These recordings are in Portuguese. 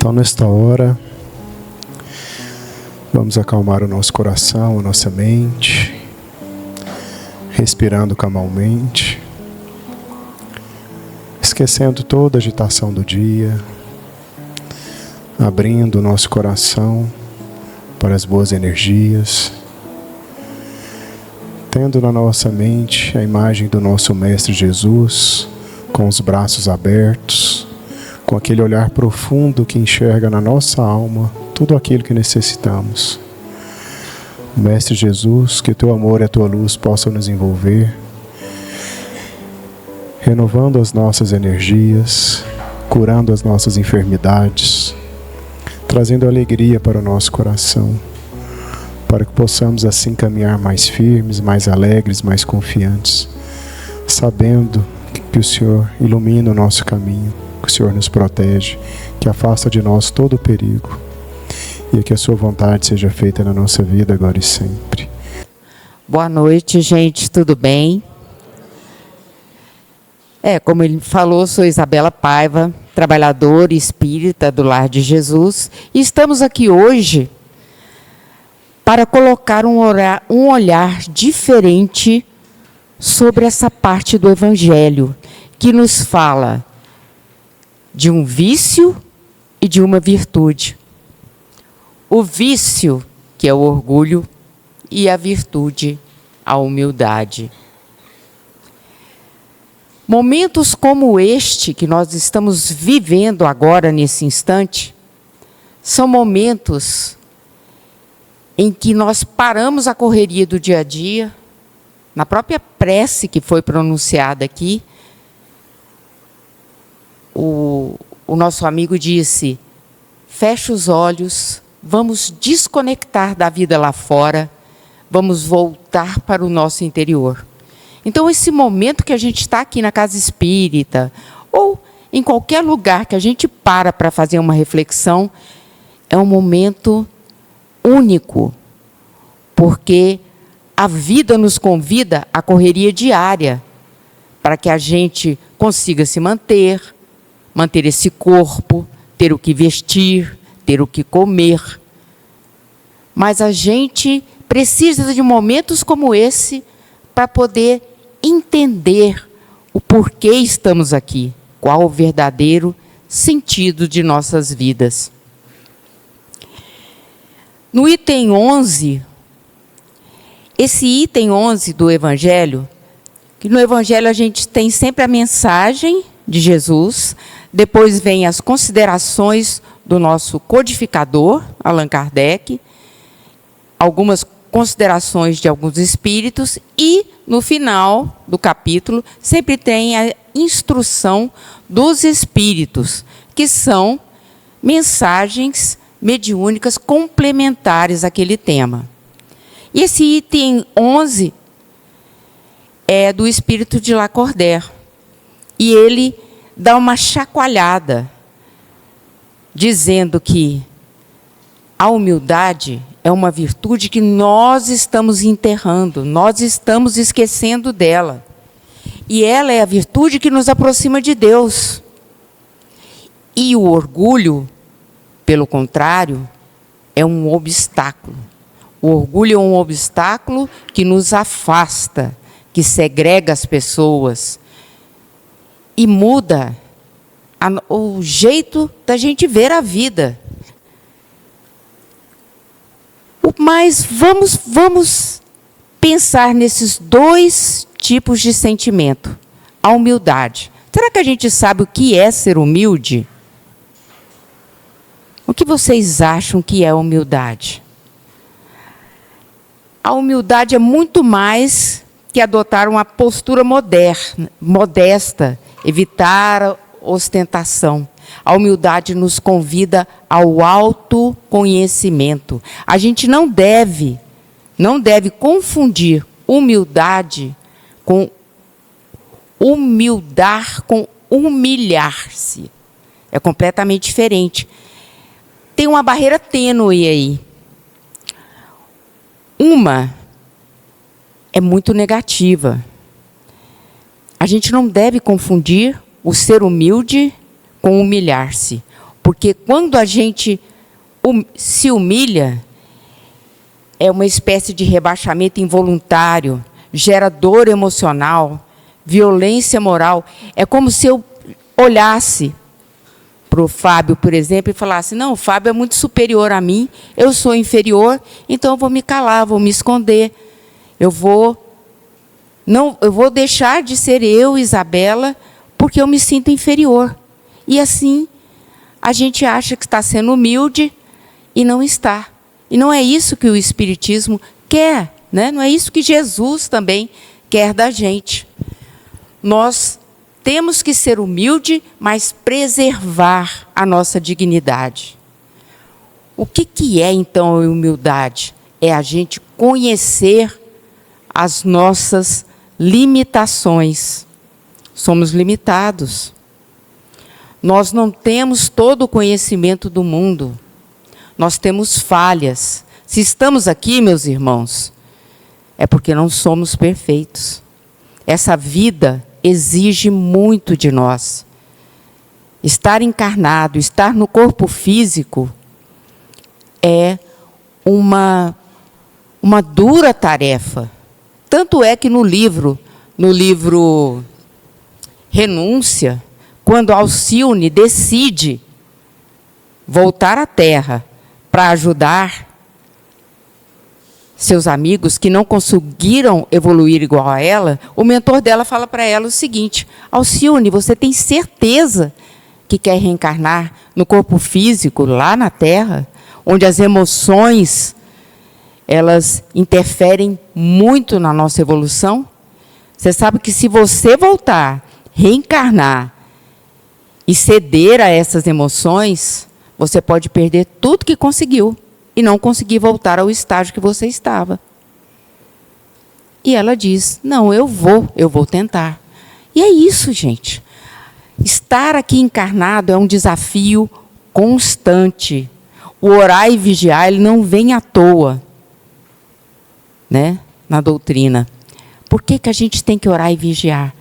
Então, nesta hora, vamos acalmar o nosso coração, a nossa mente, respirando calmamente, esquecendo toda a agitação do dia, abrindo o nosso coração para as boas energias, tendo na nossa mente a imagem do nosso Mestre Jesus, com os braços abertos, com aquele olhar profundo que enxerga na nossa alma tudo aquilo que necessitamos. Mestre Jesus, que teu amor e a tua luz possam nos envolver, renovando as nossas energias, curando as nossas enfermidades, trazendo alegria para o nosso coração, para que possamos assim caminhar mais firmes, mais alegres, mais confiantes, sabendo que o Senhor ilumina o nosso caminho, que o Senhor nos protege, que afasta de nós todo o perigo, e que a sua vontade seja feita na nossa vida agora e sempre. Boa noite, gente, tudo bem? Como ele falou, sou Isabela Paiva, trabalhadora espírita do Lar de Jesus, e estamos aqui hoje para colocar um olhar diferente sobre essa parte do Evangelho, que nos fala de um vício e de uma virtude. O vício, que é o orgulho, e a virtude, a humildade. Momentos como este que nós estamos vivendo agora, nesse instante, são momentos em que nós paramos a correria do dia a dia, na própria prece que foi pronunciada aqui, o nosso amigo disse: fecha os olhos, vamos desconectar da vida lá fora, vamos voltar para o nosso interior. Então, esse momento que a gente está aqui na casa espírita, ou em qualquer lugar que a gente para fazer uma reflexão, é um momento único, porque a vida nos convida à correria diária, para que a gente consiga se manter esse corpo, ter o que vestir, ter o que comer. Mas a gente precisa de momentos como esse para poder entender o porquê estamos aqui, qual o verdadeiro sentido de nossas vidas. No item 11, esse item 11 do Evangelho, que no Evangelho a gente tem sempre a mensagem de Jesus, depois vem as considerações do nosso codificador, Allan Kardec, algumas considerações de alguns espíritos, e no final do capítulo sempre tem a instrução dos espíritos, que são mensagens mediúnicas complementares àquele tema. E esse item 11 é do espírito de Lacordaire, e ele dá uma chacoalhada, dizendo que a humildade é uma virtude que nós estamos enterrando, nós estamos esquecendo dela. E ela é a virtude que nos aproxima de Deus. E o orgulho, pelo contrário, é um obstáculo. O orgulho é um obstáculo que nos afasta, que segrega as pessoas e muda o jeito da gente ver a vida. Mas vamos pensar nesses dois tipos de sentimento. A humildade. Será que a gente sabe o que é ser humilde? O que vocês acham que é humildade? A humildade é muito mais que adotar uma postura modesta, evitar ostentação. A humildade nos convida ao autoconhecimento. A gente não deve confundir humildade com humilhar-se. É completamente diferente. Tem uma barreira tênue aí. Uma é muito negativa. A gente não deve confundir o ser humilde com humilhar-se. Porque quando a gente se humilha, é uma espécie de rebaixamento involuntário, gera dor emocional, violência moral. É como se eu olhasse para o Fábio, por exemplo, e falasse: não, o Fábio é muito superior a mim, eu sou inferior, então eu vou me calar, vou me esconder. Eu vou deixar de ser eu, Isabela, porque eu me sinto inferior. E assim, a gente acha que está sendo humilde e não está. E não é isso que o Espiritismo quer, né? Não é isso que Jesus também quer da gente. Nós temos que ser humilde, mas preservar a nossa dignidade. O que é, então, a humildade? É a gente conhecer as nossas limitações. Somos limitados. Nós não temos todo o conhecimento do mundo. Nós temos falhas. Se estamos aqui, meus irmãos, é porque não somos perfeitos. Essa vida exige muito de nós. Estar encarnado, estar no corpo físico, é uma dura tarefa. Tanto é que no livro Renúncia, quando Alcione decide voltar à Terra para ajudar seus amigos que não conseguiram evoluir igual a ela, o mentor dela fala para ela o seguinte: Alcione, você tem certeza que quer reencarnar no corpo físico, lá na Terra, onde as emoções, elas interferem muito na nossa evolução? Você sabe que se você voltar, reencarnar e ceder a essas emoções, você pode perder tudo que conseguiu e não conseguir voltar ao estágio que você estava. E ela diz: não, eu vou tentar. E é isso, gente. Estar aqui encarnado é um desafio constante. O orar e vigiar, ele não vem à toa, né, na doutrina. Por que a gente tem que orar e vigiar?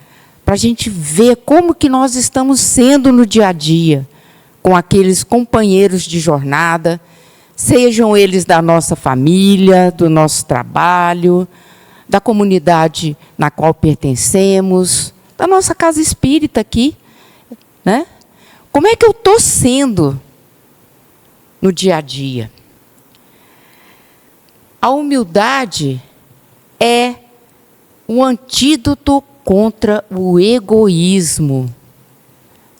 Para a gente ver como que nós estamos sendo no dia a dia, com aqueles companheiros de jornada, sejam eles da nossa família, do nosso trabalho, da comunidade na qual pertencemos, da nossa casa espírita aqui, né? Como é que eu estou sendo no dia a dia? A humildade é um antídoto contra o egoísmo.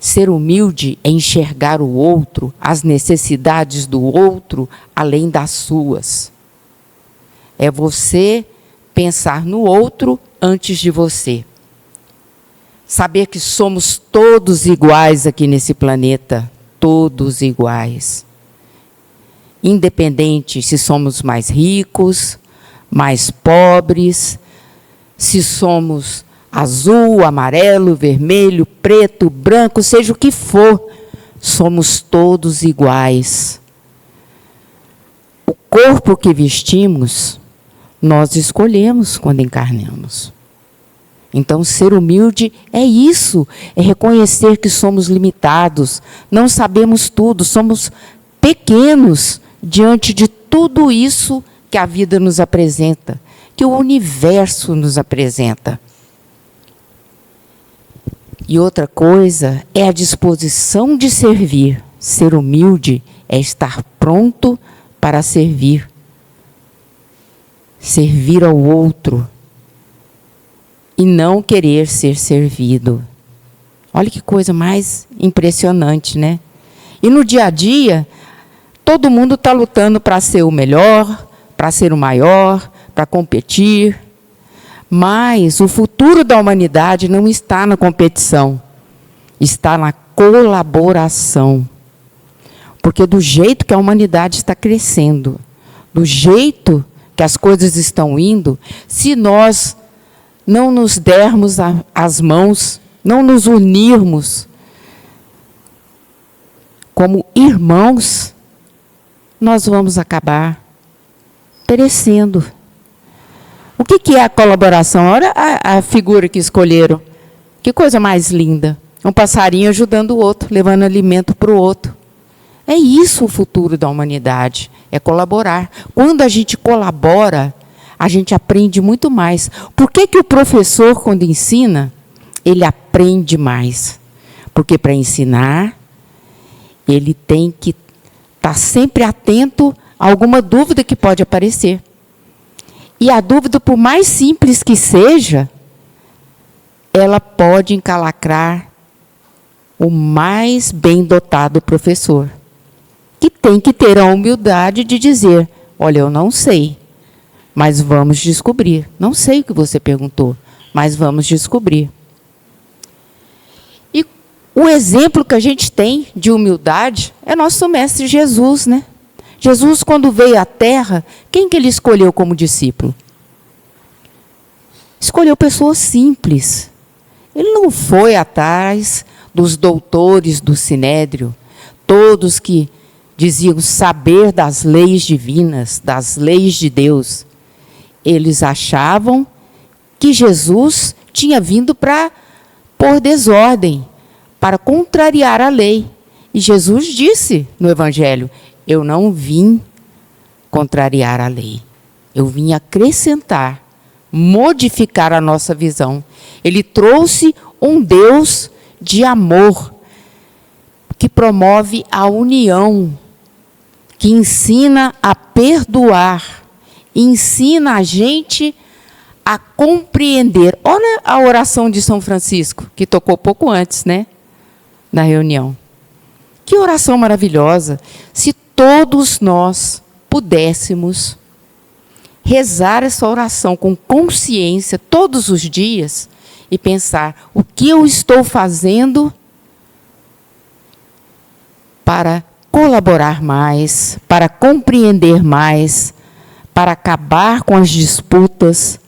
Ser humilde é enxergar o outro, as necessidades do outro, além das suas. É você pensar no outro antes de você. Saber que somos todos iguais aqui nesse planeta, todos iguais. Independente se somos mais ricos, mais pobres, se somos azul, amarelo, vermelho, preto, branco, seja o que for, somos todos iguais. O corpo que vestimos, nós escolhemos quando encarnamos. Então, ser humilde é isso, é reconhecer que somos limitados, não sabemos tudo, somos pequenos diante de tudo isso que a vida nos apresenta, que o universo nos apresenta. E outra coisa é a disposição de servir. Ser humilde é estar pronto para servir. Servir ao outro e não querer ser servido. Olha que coisa mais impressionante, né? E no dia a dia, todo mundo está lutando para ser o melhor, para ser o maior, para competir. Mas o futuro da humanidade não está na competição, está na colaboração. Porque do jeito que a humanidade está crescendo, do jeito que as coisas estão indo, se nós não nos dermos as mãos, não nos unirmos como irmãos, nós vamos acabar perecendo. O que é a colaboração? Olha a figura que escolheram. Que coisa mais linda. Um passarinho ajudando o outro, levando alimento para o outro. É isso o futuro da humanidade, é colaborar. Quando a gente colabora, a gente aprende muito mais. Por que que o professor, quando ensina, ele aprende mais? Porque para ensinar, ele tem que estar sempre atento a alguma dúvida que pode aparecer. E a dúvida, por mais simples que seja, ela pode encalacrar o mais bem dotado professor, que tem que ter a humildade de dizer, olha, eu não sei, mas vamos descobrir. Não sei o que você perguntou, mas vamos descobrir. E o exemplo que a gente tem de humildade é nosso mestre Jesus, né? Jesus, quando veio à Terra, quem que ele escolheu como discípulo? Escolheu pessoas simples. Ele não foi atrás dos doutores do Sinédrio, todos que diziam saber das leis divinas, das leis de Deus. Eles achavam que Jesus tinha vindo para pôr desordem, para contrariar a lei. E Jesus disse no Evangelho, eu não vim contrariar a lei, eu vim acrescentar, modificar a nossa visão. Ele trouxe um Deus de amor, que promove a união, que ensina a perdoar, ensina a gente a compreender. Olha a oração de São Francisco, que tocou pouco antes, né, na reunião. Que oração maravilhosa! Se todos nós pudéssemos rezar essa oração com consciência todos os dias e pensar o que eu estou fazendo para colaborar mais, para compreender mais, para acabar com as disputas.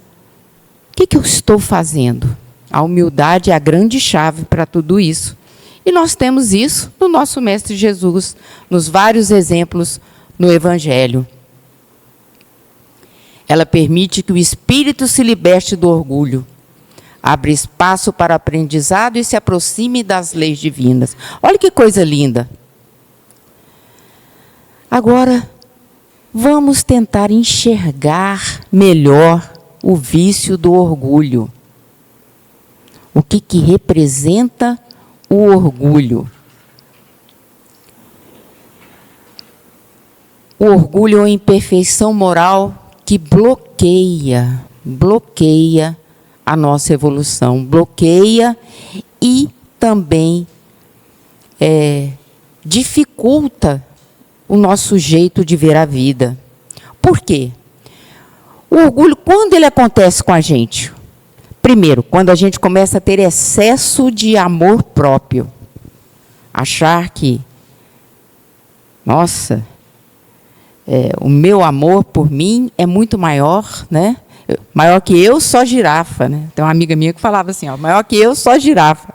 O que eu estou fazendo? A humildade é a grande chave para tudo isso. E nós temos isso no nosso Mestre Jesus, nos vários exemplos no Evangelho. Ela permite que o espírito se liberte do orgulho, abre espaço para aprendizado e se aproxime das leis divinas. Olha que coisa linda. Agora, vamos tentar enxergar melhor o vício do orgulho. O que representa o orgulho? O orgulho é uma imperfeição moral que bloqueia a nossa evolução, bloqueia e também dificulta o nosso jeito de ver a vida. Por quê? O orgulho, quando ele acontece com a gente? Primeiro, quando a gente começa a ter excesso de amor próprio. Achar que, nossa, o meu amor por mim é muito maior, né? Maior que eu, só girafa, né? Tem uma amiga minha que falava assim, ó, maior que eu, só girafa.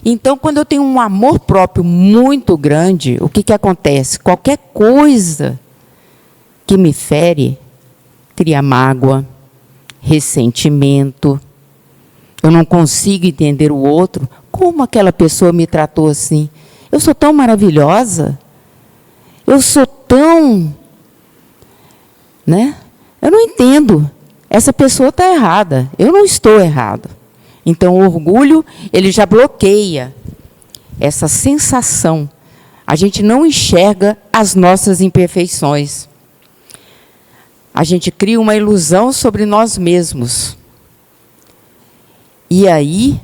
Então, quando eu tenho um amor próprio muito grande, o que acontece? Qualquer coisa que me fere, cria mágoa, ressentimento. Eu não consigo entender o outro. Como aquela pessoa me tratou assim? Eu sou tão maravilhosa. Eu sou tão... né? Eu não entendo. Essa pessoa está errada. Eu não estou errado. Então, o orgulho, ele já bloqueia essa sensação. A gente não enxerga as nossas imperfeições. A gente cria uma ilusão sobre nós mesmos. E aí,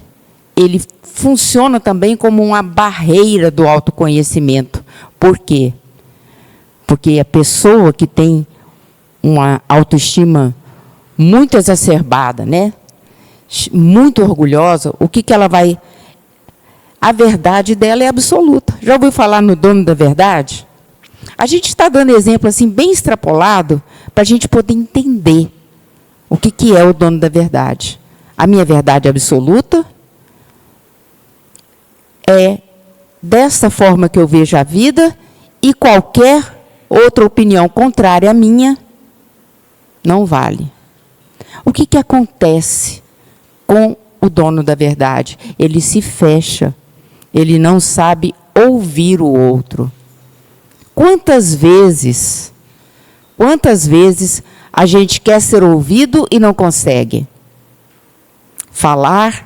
ele funciona também como uma barreira do autoconhecimento. Por quê? Porque a pessoa que tem uma autoestima muito exacerbada, né? Muito orgulhosa, o que ela vai... A verdade dela é absoluta. Já ouviu falar no dono da verdade? A gente está dando exemplo assim, bem extrapolado, para a gente poder entender o que é o dono da verdade. A minha verdade absoluta é dessa forma que eu vejo a vida, e qualquer outra opinião contrária à minha não vale. O que acontece com o dono da verdade? Ele se fecha, ele não sabe ouvir o outro. Quantas vezes a gente quer ser ouvido e não consegue? Falar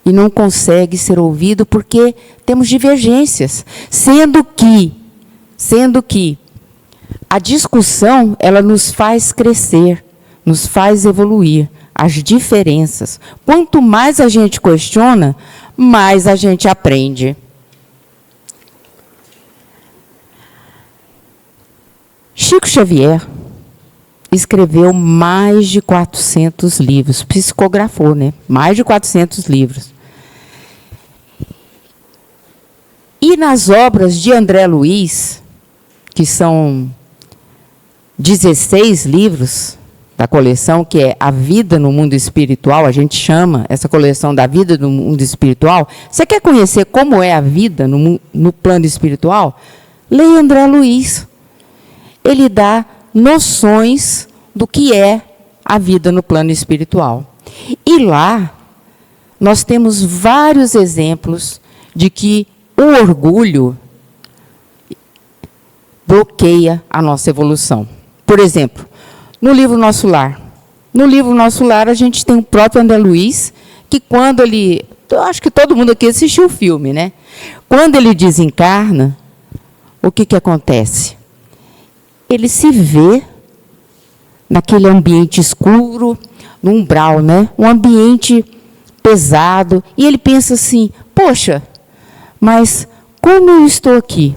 e não consegue ser ouvido porque temos divergências, sendo que a discussão, ela nos faz crescer, nos faz evoluir, as diferenças. Quanto mais a gente questiona, mais a gente aprende. Chico Xavier escreveu mais de 400 livros, psicografou, né? Mais de 400 livros. E nas obras de André Luiz, que são 16 livros da coleção, que é A Vida no Mundo Espiritual, a gente chama essa coleção da Vida no Mundo Espiritual. Você quer conhecer como é a vida no plano espiritual? Leia André Luiz. Ele dá noções do que é a vida no plano espiritual. E lá, nós temos vários exemplos de que o orgulho bloqueia a nossa evolução. Por exemplo, no livro Nosso Lar. No livro Nosso Lar, a gente tem o próprio André Luiz, que quando ele... Eu acho que todo mundo aqui assistiu o filme, né? Quando ele desencarna, o que acontece? Ele se vê naquele ambiente escuro, no umbral, né? Um ambiente pesado. E ele pensa assim, poxa, mas como eu estou aqui?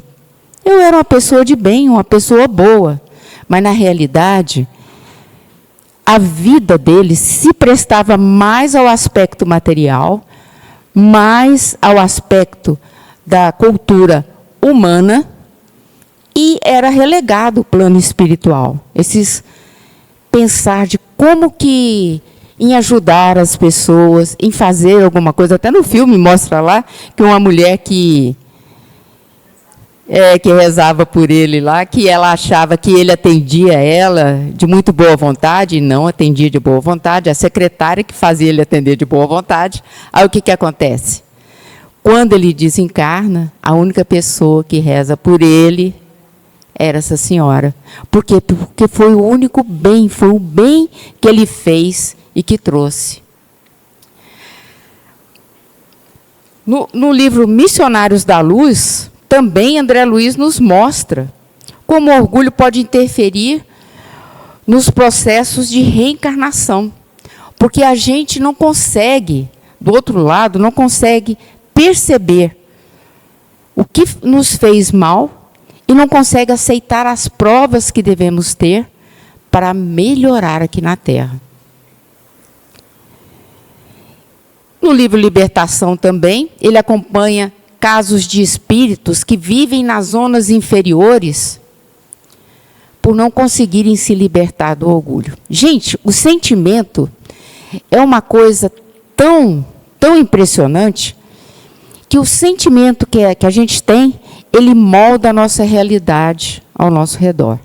Eu era uma pessoa de bem, uma pessoa boa. Mas, na realidade, a vida dele se prestava mais ao aspecto material, mais ao aspecto da cultura humana, e era relegado o plano espiritual. Esses pensar de como que em ajudar as pessoas, em fazer alguma coisa. Até no filme mostra lá que uma mulher que rezava por ele lá, que ela achava que ele atendia ela de muito boa vontade, e não atendia de boa vontade, a secretária que fazia ele atender de boa vontade. Aí o que acontece? Quando ele desencarna, a única pessoa que reza por ele era essa senhora. Por quê? Porque foi o único bem, foi o bem que ele fez e que trouxe. No livro Missionários da Luz, também André Luiz nos mostra como o orgulho pode interferir nos processos de reencarnação. Porque a gente não consegue, do outro lado, não consegue perceber o que nos fez mal e não consegue aceitar as provas que devemos ter para melhorar aqui na Terra. No livro Libertação também, ele acompanha casos de espíritos que vivem nas zonas inferiores por não conseguirem se libertar do orgulho. Gente, o sentimento é uma coisa tão impressionante que o sentimento que a gente tem, ele molda a nossa realidade ao nosso redor.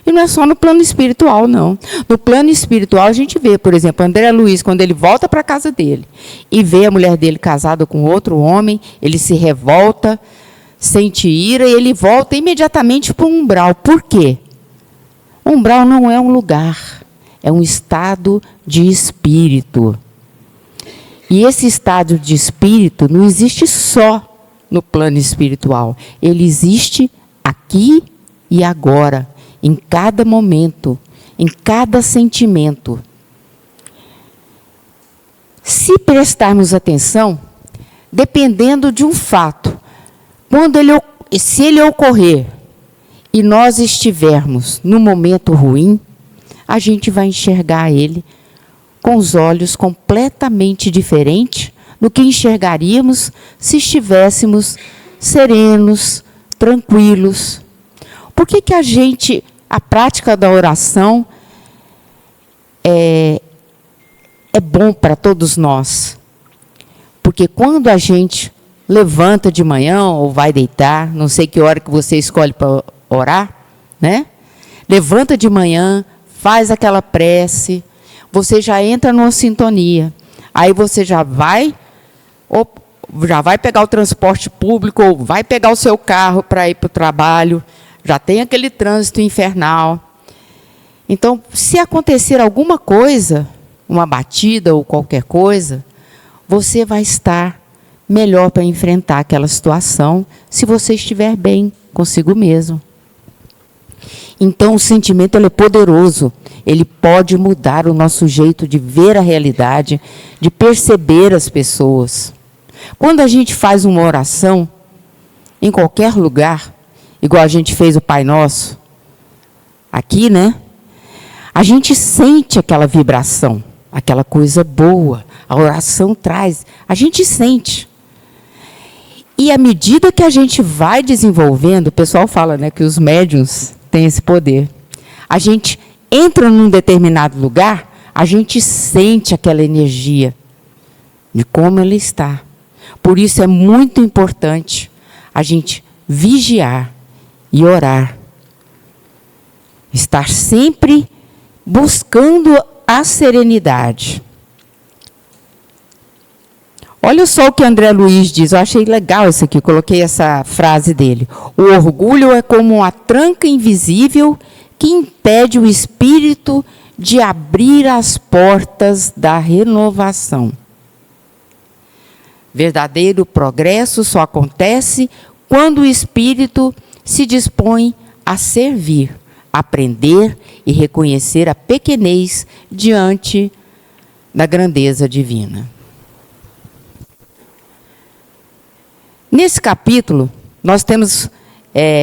E não é só no plano espiritual, não. No plano espiritual, a gente vê, por exemplo, André Luiz, quando ele volta para a casa dele e vê a mulher dele casada com outro homem, ele se revolta, sente ira e ele volta imediatamente para o umbral. Por quê? O umbral não é um lugar, é um estado de espírito. E esse estado de espírito não existe só no plano espiritual. Ele existe aqui e agora, em cada momento, em cada sentimento. Se prestarmos atenção, dependendo de um fato, se ele ocorrer e nós estivermos no momento ruim, a gente vai enxergar ele com os olhos completamente diferentes do que enxergaríamos se estivéssemos serenos, tranquilos. Por que a prática da oração é bom para todos nós? Porque quando a gente levanta de manhã ou vai deitar, não sei que hora que você escolhe para orar, né? Levanta de manhã, faz aquela prece, você já entra numa sintonia. Aí você já vai pegar o transporte público ou vai pegar o seu carro para ir para o trabalho. já tem aquele trânsito infernal. Então, se acontecer alguma coisa, uma batida ou qualquer coisa, você vai estar melhor para enfrentar aquela situação, se você estiver bem consigo mesmo. Então, o sentimento ele é poderoso. Ele pode mudar o nosso jeito de ver a realidade, de perceber as pessoas. Quando a gente faz uma oração, em qualquer lugar, igual a gente fez o Pai Nosso, aqui, né? A gente sente aquela vibração, aquela coisa boa. A oração traz, a gente sente. E à medida que a gente vai desenvolvendo, o pessoal fala, né, que os médiuns têm esse poder. A gente entra num determinado lugar, a gente sente aquela energia de como ela está. Por isso é muito importante a gente vigiar e orar. Estar sempre buscando a serenidade. Olha só o que André Luiz diz, eu achei legal isso aqui, coloquei essa frase dele. O orgulho é como uma tranca invisível que impede o espírito de abrir as portas da renovação. Verdadeiro progresso só acontece quando o espírito se dispõe a servir, aprender e reconhecer a pequenez diante da grandeza divina. Nesse capítulo, nós temos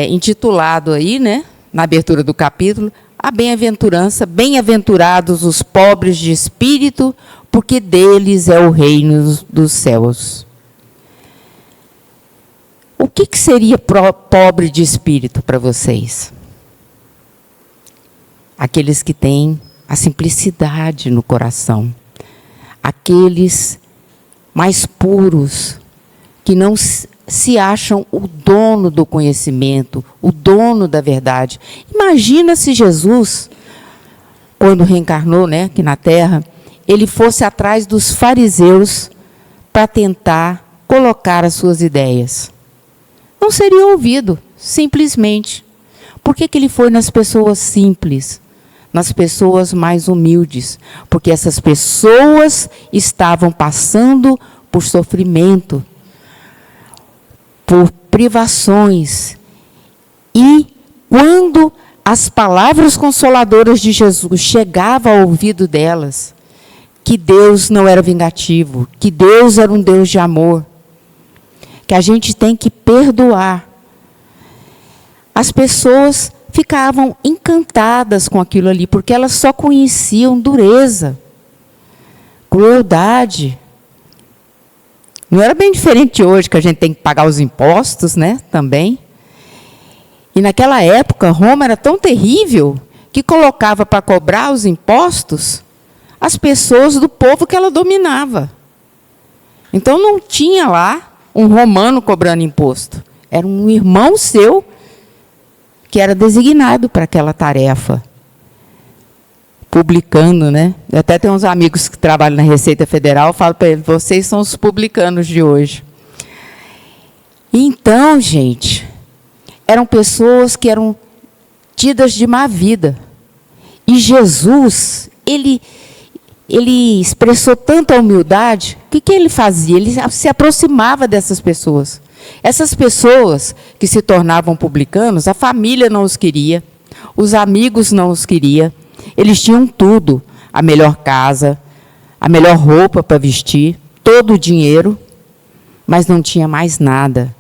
intitulado aí, né, na abertura do capítulo, a bem-aventurança, bem-aventurados os pobres de espírito, porque deles é o reino dos céus. O que seria pobre de espírito para vocês? Aqueles que têm a simplicidade no coração, aqueles mais puros, que não se acham o dono do conhecimento, o dono da verdade. Imagina se Jesus, quando reencarnou, né, aqui na Terra, ele fosse atrás dos fariseus para tentar colocar as suas ideias. Não seria ouvido, simplesmente. Por que ele foi nas pessoas simples, nas pessoas mais humildes? Porque essas pessoas estavam passando por sofrimento, por privações. E quando as palavras consoladoras de Jesus chegavam ao ouvido delas, que Deus não era vingativo, que Deus era um Deus de amor, que a gente tem que perdoar. As pessoas ficavam encantadas com aquilo ali, porque elas só conheciam dureza, crueldade. Não era bem diferente de hoje, que a gente tem que pagar os impostos, né, também. E naquela época, Roma era tão terrível que colocava para cobrar os impostos as pessoas do povo que ela dominava. Então não tinha lá um romano cobrando imposto. Era um irmão seu que era designado para aquela tarefa. Publicano, né? Eu até tenho uns amigos que trabalham na Receita Federal, eu falo para eles, vocês são os publicanos de hoje. Então, gente, eram pessoas que eram tidas de má vida. E Jesus, ele expressou tanta humildade, o que ele fazia? Ele se aproximava dessas pessoas. Essas pessoas que se tornavam publicanos, a família não os queria, os amigos não os queriam. Eles tinham tudo, a melhor casa, a melhor roupa para vestir, todo o dinheiro, mas não tinha mais nada,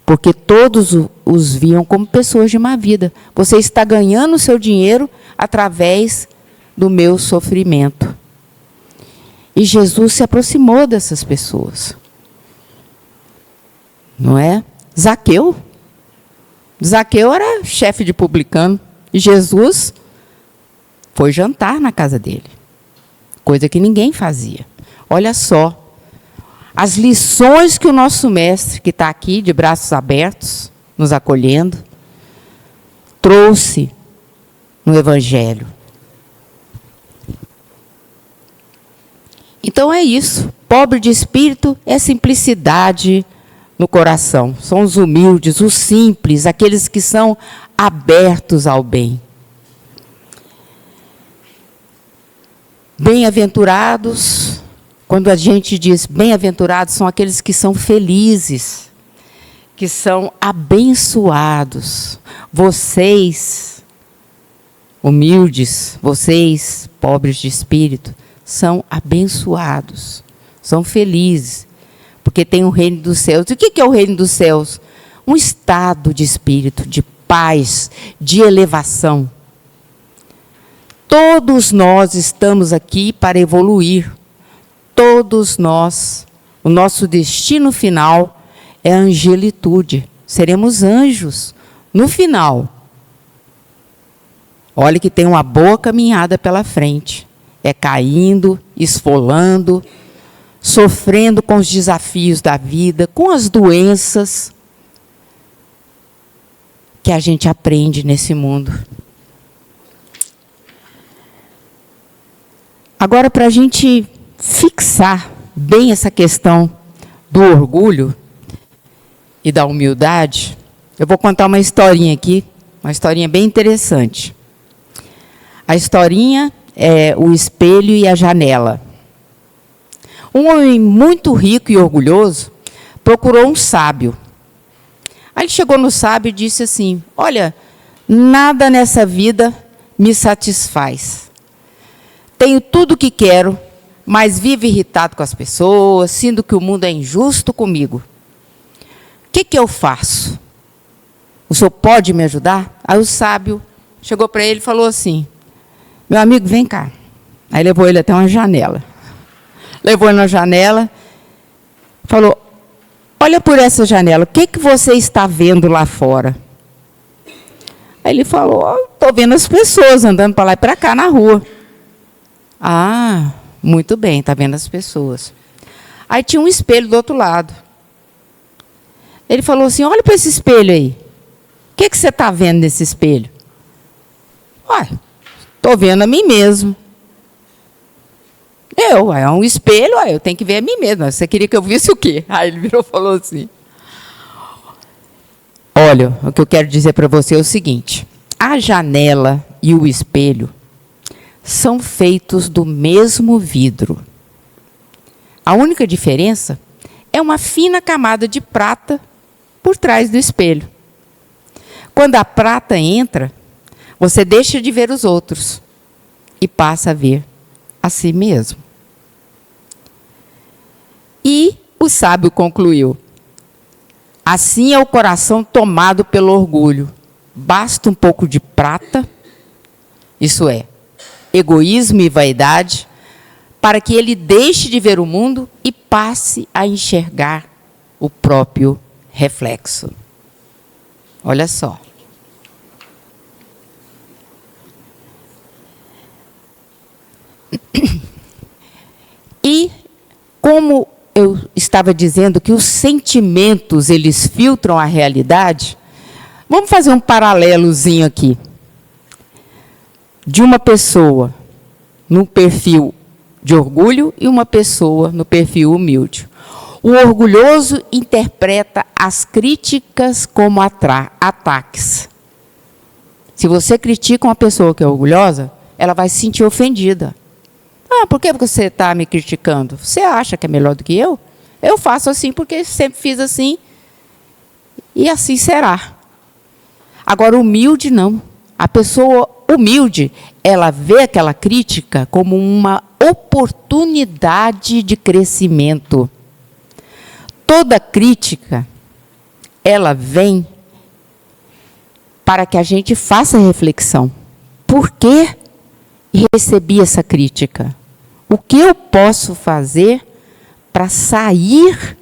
porque todos os viam como pessoas de má vida. Você está ganhando o seu dinheiro através do meu sofrimento. E Jesus se aproximou dessas pessoas. Não é? Zaqueu era chefe de publicano, e Jesus foi jantar na casa dele, coisa que ninguém fazia. Olha só, as lições que o nosso mestre, que está aqui de braços abertos, nos acolhendo, trouxe no Evangelho. Então é isso, pobre de espírito é simplicidade no coração. São os humildes, os simples, aqueles que são abertos ao bem. Bem-aventurados, quando a gente diz bem-aventurados, são aqueles que são felizes, que são abençoados. Vocês, humildes, vocês, pobres de espírito, são abençoados, são felizes, porque tem o reino dos céus. E o que é o reino dos céus? Um estado de espírito, de paz, de elevação. Todos nós estamos aqui para evoluir. Todos nós, o nosso destino final é a angelitude. Seremos anjos no final. Olha que tem uma boa caminhada pela frente. É caindo, esfolando, sofrendo com os desafios da vida, com as doenças que a gente aprende nesse mundo. Agora, para a gente fixar bem essa questão do orgulho e da humildade, eu vou contar uma historinha aqui, uma historinha bem interessante. A historinha é o espelho e a janela. Um homem muito rico e orgulhoso procurou um sábio. Aí ele chegou no sábio e disse assim: olha, nada nessa vida me satisfaz. Tenho tudo o que quero, mas vivo irritado com as pessoas, sinto que o mundo é injusto comigo. O que eu faço? O senhor pode me ajudar? Aí o sábio chegou para ele e falou assim: meu amigo, vem cá. Aí levou ele até uma janela. Levou ele na janela, falou: olha por essa janela, o que você está vendo lá fora? Aí ele falou: estou vendo as pessoas andando para lá e para cá na rua. Ah, muito bem, está vendo as pessoas. Aí tinha um espelho do outro lado. Ele falou assim: olha para esse espelho aí. O que você está vendo nesse espelho? Olha, estou vendo a mim mesmo. É um espelho, eu tenho que ver a mim mesmo. Você queria que eu visse o quê? Aí ele virou e falou assim: olha, o que eu quero dizer para você é o seguinte: a janela e o espelho são feitos do mesmo vidro. A única diferença é uma fina camada de prata por trás do espelho. Quando a prata entra, você deixa de ver os outros e passa a ver a si mesmo. E o sábio concluiu: assim é o coração tomado pelo orgulho. Basta um pouco de prata, isso é, egoísmo e vaidade, para que ele deixe de ver o mundo e passe a enxergar o próprio reflexo. Olha só. E como eu estava dizendo que os sentimentos, eles filtram a realidade, vamos fazer um paralelozinho aqui. De uma pessoa no perfil de orgulho e uma pessoa no perfil humilde. O orgulhoso interpreta as críticas como ataques. Se você critica uma pessoa que é orgulhosa, ela vai se sentir ofendida. Ah, por que você está me criticando? Você acha que é melhor do que eu? Eu faço assim porque sempre fiz assim e assim será. Agora, humilde não. A pessoa humilde, ela vê aquela crítica como uma oportunidade de crescimento. Toda crítica, ela vem para que a gente faça reflexão. Por que recebi essa crítica? O que eu posso fazer para sair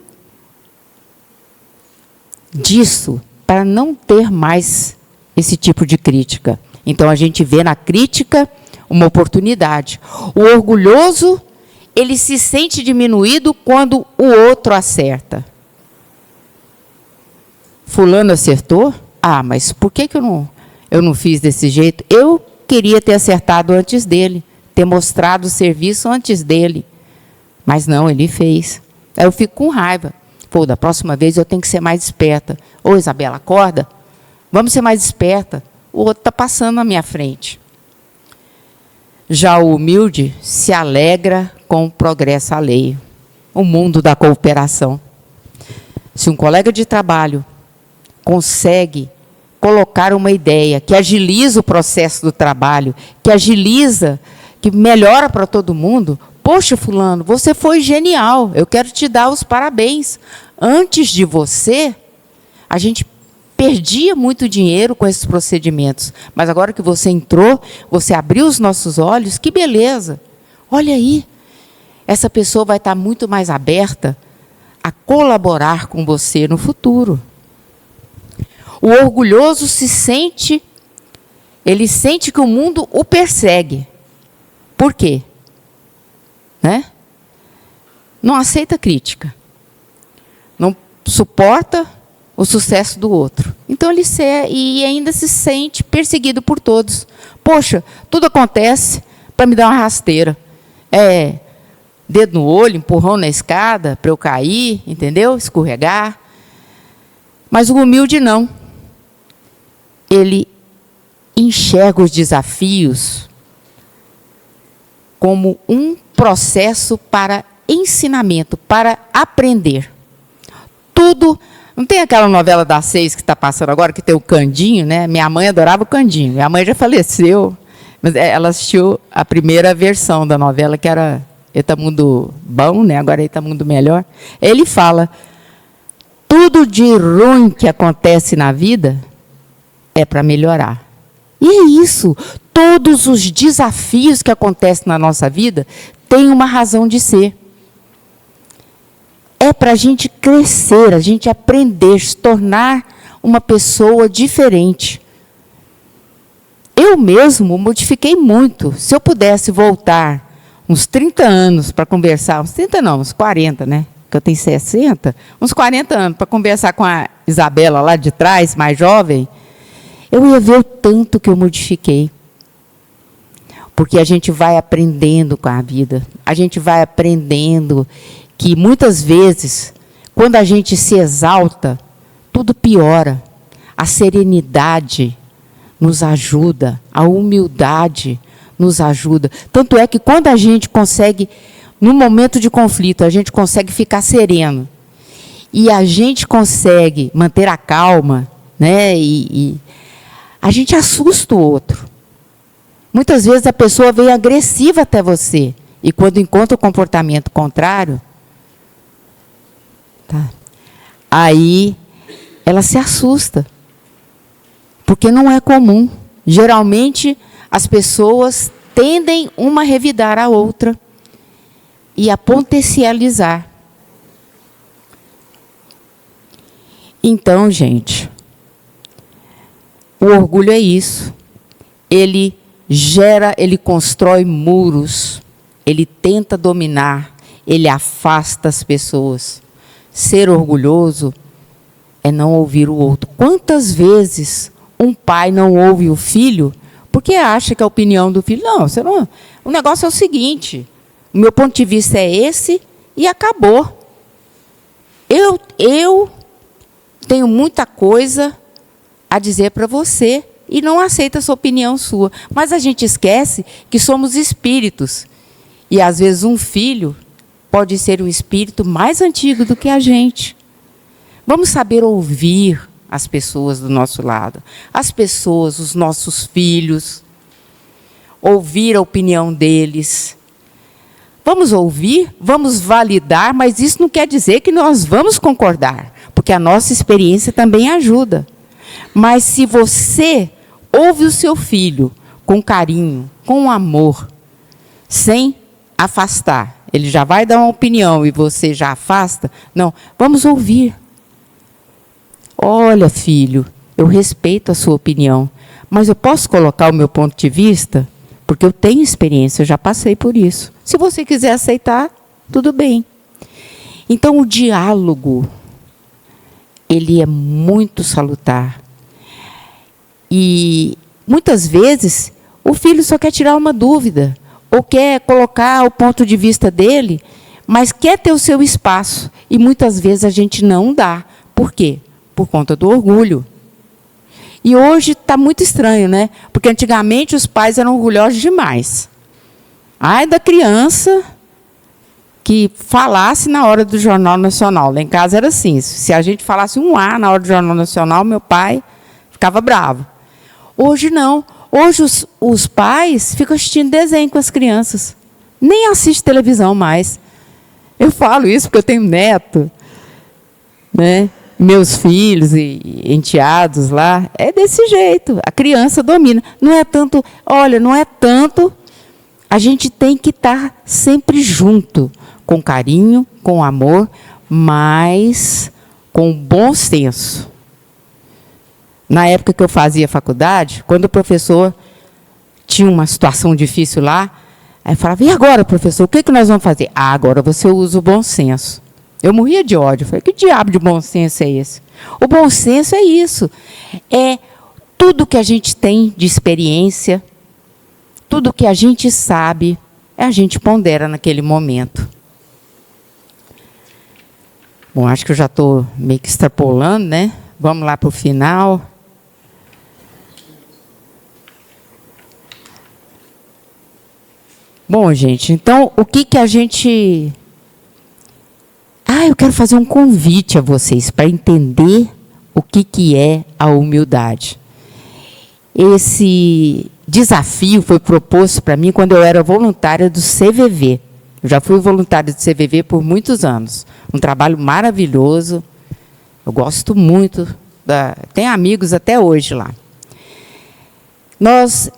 disso, para não ter mais esse tipo de crítica? Então, a gente vê na crítica uma oportunidade. O orgulhoso, ele se sente diminuído quando o outro acerta. Fulano acertou? Ah, mas por que eu não fiz desse jeito? Eu queria ter acertado antes dele, ter mostrado o serviço antes dele. Mas não, ele fez. Aí eu fico com raiva. Pô, da próxima vez eu tenho que ser mais esperta. Ô, Isabela, acorda. Vamos ser mais esperta. O outro está passando na minha frente. Já o humilde se alegra com o progresso alheio. O mundo da cooperação. Se um colega de trabalho consegue colocar uma ideia que agiliza o processo do trabalho, que agiliza, que melhora para todo mundo, poxa, fulano, você foi genial, eu quero te dar os parabéns. Antes de você, a gente perdia muito dinheiro com esses procedimentos, mas agora que você entrou, você abriu os nossos olhos, que beleza. Olha aí, essa pessoa vai estar muito mais aberta a colaborar com você no futuro. O orgulhoso ele sente que o mundo o persegue. Por quê? Né? Não aceita crítica. Não suporta o sucesso do outro. Então, ele ainda se sente perseguido por todos. Poxa, tudo acontece para me dar uma rasteira. Dedo no olho, empurrão na escada, para eu cair, entendeu? Escorregar. Mas o humilde não. Ele enxerga os desafios como um processo para ensinamento, para aprender. Tudo. Não tem aquela novela das 6 que está passando agora, que tem o Candinho, né? Minha mãe adorava o Candinho. Minha mãe já faleceu, mas ela assistiu a primeira versão da novela, que era Eita Mundo Bom, né? Agora Eita Mundo Melhor. Ele fala, tudo de ruim que acontece na vida é para melhorar. E é isso. Todos os desafios que acontecem na nossa vida têm uma razão de ser. É para a gente crescer, a gente aprender, se tornar uma pessoa diferente. Eu mesmo modifiquei muito. Se eu pudesse voltar uns 30 anos para conversar, uns 30 não, uns 40, né? Porque eu tenho 60, uns 40 anos para conversar com a Isabela lá de trás, mais jovem, eu ia ver o tanto que eu modifiquei. Porque a gente vai aprendendo com a vida. A gente vai aprendendo que, muitas vezes, quando a gente se exalta, tudo piora. A serenidade nos ajuda, a humildade nos ajuda. Tanto é que, quando a gente consegue, no momento de conflito, a gente consegue ficar sereno, e a gente consegue manter a calma, né, a gente assusta o outro. Muitas vezes a pessoa vem agressiva até você, e quando encontra o comportamento contrário, aí ela se assusta, porque não é comum. Geralmente, as pessoas tendem uma a revidar a outra e a potencializar. Então, gente, o orgulho é isso. Ele constrói muros, ele tenta dominar, ele afasta as pessoas. Ser orgulhoso é não ouvir o outro. Quantas vezes um pai não ouve o filho porque acha que a opinião do filho... Não, o negócio é o seguinte, o meu ponto de vista é esse e acabou. Eu tenho muita coisa a dizer para você e não aceito essa opinião sua. Mas a gente esquece que somos espíritos. E, às vezes, um filho pode ser um espírito mais antigo do que a gente. Vamos saber ouvir as pessoas do nosso lado. As pessoas, os nossos filhos. Ouvir a opinião deles. Vamos ouvir, vamos validar, mas isso não quer dizer que nós vamos concordar, porque a nossa experiência também ajuda. Mas se você ouve o seu filho com carinho, com amor, sem afastar, ele já vai dar uma opinião e você já afasta, não, vamos ouvir. Olha, filho, eu respeito a sua opinião, mas eu posso colocar o meu ponto de vista? Porque eu tenho experiência, eu já passei por isso. Se você quiser aceitar, tudo bem. Então, o diálogo, ele é muito salutar. E, muitas vezes, o filho só quer tirar uma dúvida, ou quer colocar o ponto de vista dele, mas quer ter o seu espaço. E muitas vezes a gente não dá. Por quê? Por conta do orgulho. E hoje está muito estranho, né? Porque antigamente os pais eram orgulhosos demais. Ai da criança que falasse na hora do Jornal Nacional. Lá em casa era assim, se a gente falasse um A na hora do Jornal Nacional, meu pai ficava bravo. Hoje não. Hoje os pais ficam assistindo desenho com as crianças. Nem assistem televisão mais. Eu falo isso porque eu tenho neto, né? Meus filhos e enteados lá. É desse jeito. A criança domina. Não é tanto... Olha, não é tanto... A gente tem que estar sempre junto, com carinho, com amor, mas com bom senso. Na época que eu fazia faculdade, quando o professor tinha uma situação difícil lá, aí falava, e agora, professor, o que nós vamos fazer? Ah, agora você usa o bom senso. Eu morria de ódio. Eu falei, que diabo de bom senso é esse? O bom senso é isso. É tudo que a gente tem de experiência, tudo que a gente sabe, a gente pondera naquele momento. Bom, acho que eu já estou meio que extrapolando, né? Vamos lá para o final. Bom, gente, então, o que a gente... eu quero fazer um convite a vocês para entender o que é a humildade. Esse desafio foi proposto para mim quando eu era voluntária do CVV. Eu já fui voluntária do CVV por muitos anos. Um trabalho maravilhoso. Eu gosto muito. Tenho amigos até hoje lá.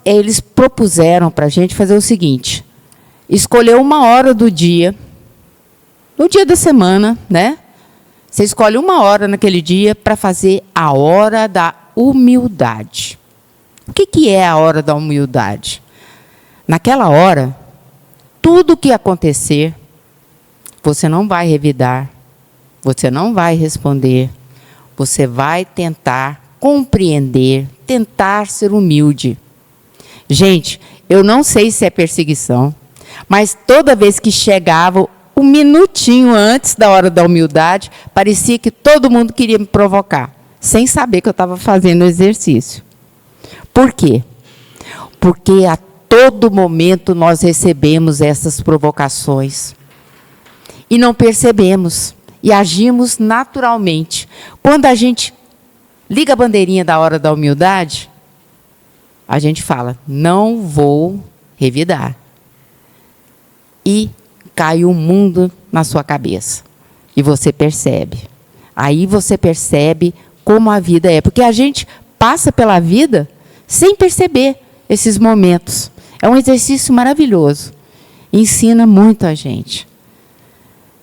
Eles propuseram para a gente fazer o seguinte, escolher uma hora do dia, no dia da semana, né? Você escolhe uma hora naquele dia para fazer a hora da humildade. O que é a hora da humildade? Naquela hora, tudo o que acontecer, você não vai revidar, você não vai responder, você vai tentar compreender, tentar ser humilde. Gente, eu não sei se é perseguição, mas toda vez que chegava um minutinho antes da hora da humildade, parecia que todo mundo queria me provocar, sem saber que eu estava fazendo o exercício. Por quê? Porque a todo momento nós recebemos essas provocações e não percebemos e agimos naturalmente. Quando a gente liga a bandeirinha da hora da humildade, a gente fala, não vou revidar. E cai o mundo na sua cabeça. E você percebe. Aí você percebe como a vida é. Porque a gente passa pela vida sem perceber esses momentos. É um exercício maravilhoso. Ensina muito a gente.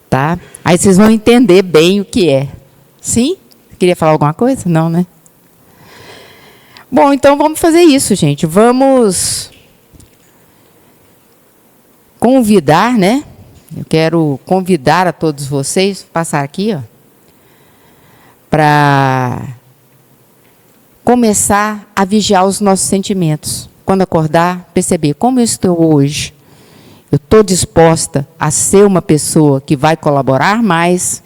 Tá? Aí vocês vão entender bem o que é. Sim? Queria falar alguma coisa? Não, né? Bom, então vamos fazer isso, gente. Vamos convidar, né? Eu quero convidar a todos vocês, passar aqui, ó, para começar a vigiar os nossos sentimentos. Quando acordar, perceber como eu estou hoje. Eu estou disposta a ser uma pessoa que vai colaborar mais,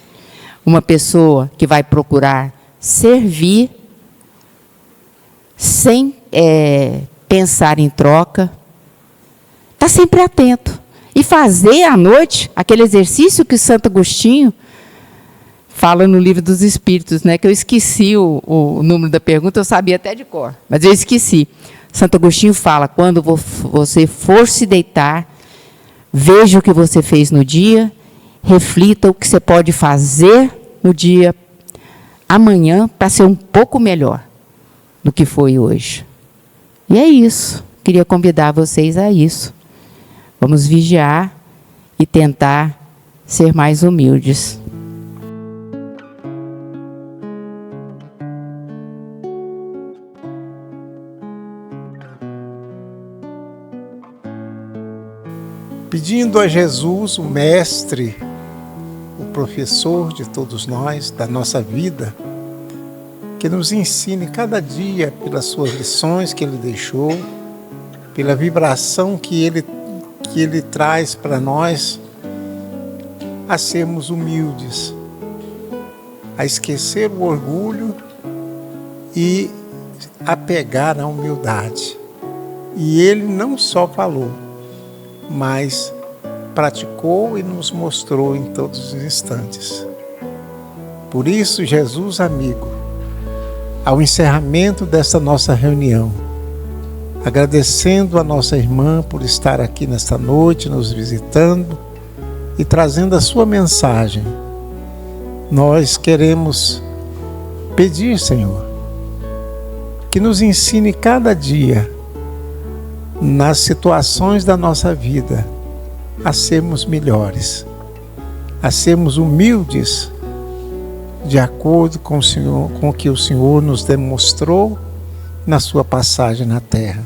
uma pessoa que vai procurar servir, sem pensar em troca. Está sempre atento. E fazer à noite aquele exercício que Santo Agostinho fala no Livro dos Espíritos, né? Que eu esqueci o número da pergunta, eu sabia até de cor, mas eu esqueci. Santo Agostinho fala, quando você for se deitar, veja o que você fez no dia, reflita o que você pode fazer no dia amanhã para ser um pouco melhor do que foi hoje. E é isso. Queria convidar vocês a isso. Vamos vigiar e tentar ser mais humildes. Pedindo a Jesus, o mestre, o professor de todos nós, da nossa vida, que nos ensine cada dia pelas suas lições que Ele deixou, pela vibração que Ele traz para nós, a sermos humildes, a esquecer o orgulho e a pegar a humildade. E ele não só falou, mas praticou e nos mostrou em todos os instantes. Por isso, Jesus amigo, ao encerramento desta nossa reunião, agradecendo a nossa irmã por estar aqui nesta noite, nos visitando e trazendo a sua mensagem, nós queremos pedir, Senhor, que nos ensine cada dia, nas situações da nossa vida, a sermos melhores, a sermos humildes, de acordo com o Senhor, com o que o Senhor nos demonstrou na sua passagem na terra.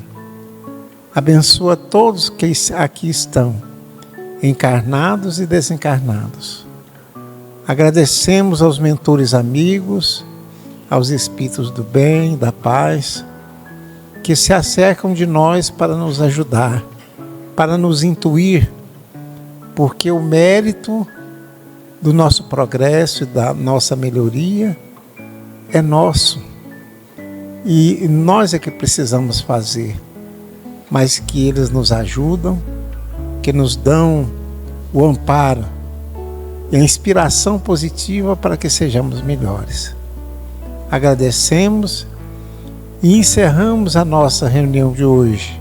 Abençoa todos que aqui estão, encarnados e desencarnados. Agradecemos aos mentores amigos, aos espíritos do bem, da paz, que se acercam de nós para nos ajudar, para nos intuir, porque o mérito do nosso progresso e da nossa melhoria é nosso. E nós é que precisamos fazer, mas que eles nos ajudam, que nos dão o amparo e a inspiração positiva para que sejamos melhores. Agradecemos e encerramos a nossa reunião de hoje.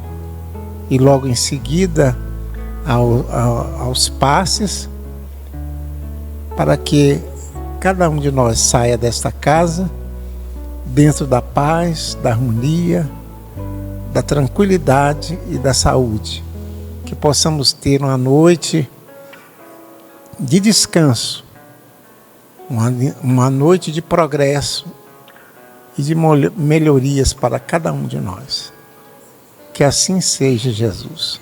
E logo em seguida, aos passes, para que cada um de nós saia desta casa dentro da paz, da harmonia, da tranquilidade e da saúde. Que possamos ter uma noite de descanso, uma noite de progresso e de melhorias para cada um de nós. Que assim seja, Jesus.